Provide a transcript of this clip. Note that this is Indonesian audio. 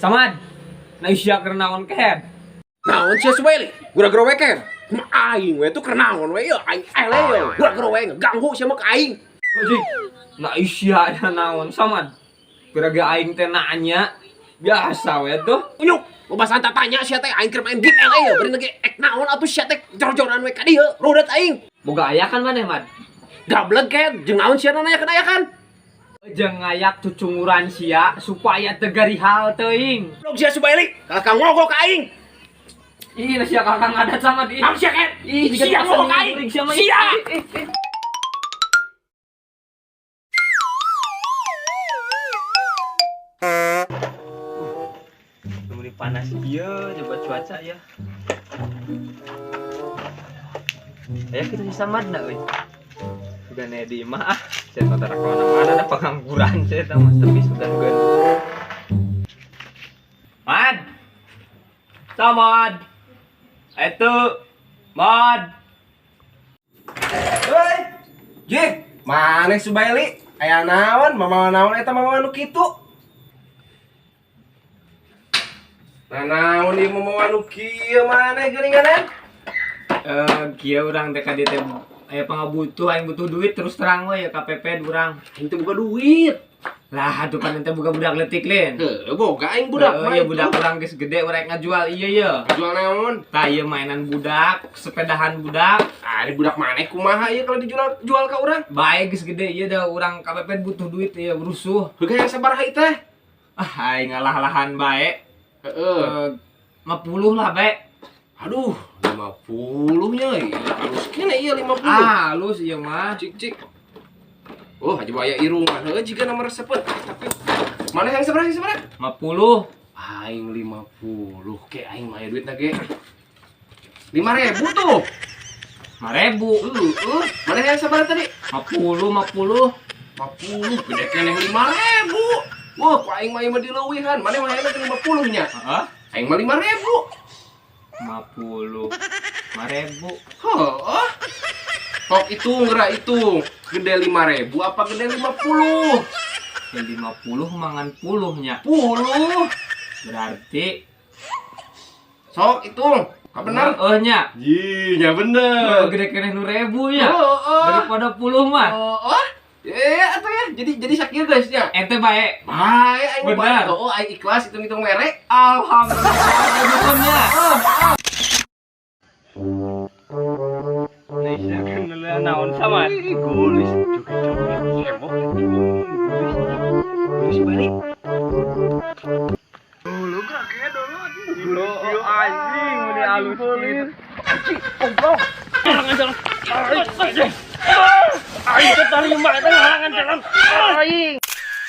Samad, naisya kernaon ken. Naon sia Subeli? Gura-gura we ken. Aing we tuh kernaon we ya aing ele ya. Gura-gura we ganggu sia mah ka aing. Anjing, naisya ya naon Samad. Geraga aing teh nanya biasa we tuh. Unyuk, babasan tanya sia teh aing keur main game ele ya. Bari lagi ek naon atuh sia teh jor-joran we ka dieu. Rudet aing. Boga aya kan maneh, Mad? Gablek ken, jeung naon sia nanya aya kan? Jeung ngayak cucunguran sia supaya tegari hal teuing. Blok sia Subeli, kakang ngogok ka aing. Ih, sia kakang adat Samad ih. Naon sia ken? Ih, Sia ngogok ka aing. Sia. Ini panas dia, coba cuaca ya. Ayo kita bisa madna euy. Sudah nedi mah, saya tak tahu mana ada pengangguran saya tahu mas tapi sudah gen. Mad, Samad, itu Mad. Hei, Jih, mana Subeli? Aya naon? Mama naon eta mama nu kitu? Naon ieu mama nu kieu maneh geuninganan? Kia orang teh kadieu teh aya pangabutuh aing butuh duit terus terang we ya KPP urang. Aing teh boga duit. Lah atuh kan teh boga budak leutik lin. Heuh, boga aing budak mah. Ieu budak urang geus gede urang ngajual ieu ye. Jual naon? Tah ieu mainan budak, sepedahan budak. Ah, di budak maneh kumaha ieu kalau dijual ka urang? Bae geus gede ieu da urang KPP butuh duit ieu rusuh. Heuh yang sabaraha ieu teh? Ah aing ngalah-lahan bae. Heeh. 50 lah bae. Aduh, 50 nya ieu. Halus kene ieu 50. Ah, halus ieu mah. Cik. Oh, haji aya irungan. Heuh jiga nomor resepeun. Tapi mana yang sabaraha 50. Aing 50. Ke aing mah aya duit ge. 5.000 tuh. 5.000. Mana yang sabaraha tadi? 50. 50. Gede keneh 5.000. Wah, ku aing mah ieu mah dileuwihan. Mana mah aya 50 nya? Heeh. Aing mah 5.000. 50. 5.000. Heuh. Sok hitung, geura hitung. Gede 5.000 apa gede 50? Ya 50 mangan 10 nya. 10. Berarti Sok hitung. Ka bener? nya. Nya bener. Gede keneh 1.000 nya. Heeh. Daripada 10 mah. Oh. Ya, atuh ya. Jadi sakieu guys nya. Ente bae. Bae aing mah Bener. bae. Oh, aing ikhlas hitung-hitung mere. Alhamdulillah. Bukannya. Nisya kenal naon sama. Gulis joget-joget heboh. Gulis balik. Dulu kakek dulu. Dulu anjing udah halusin. Goblok. Jangan. Aing ketarima teh halangan jalan. Aing.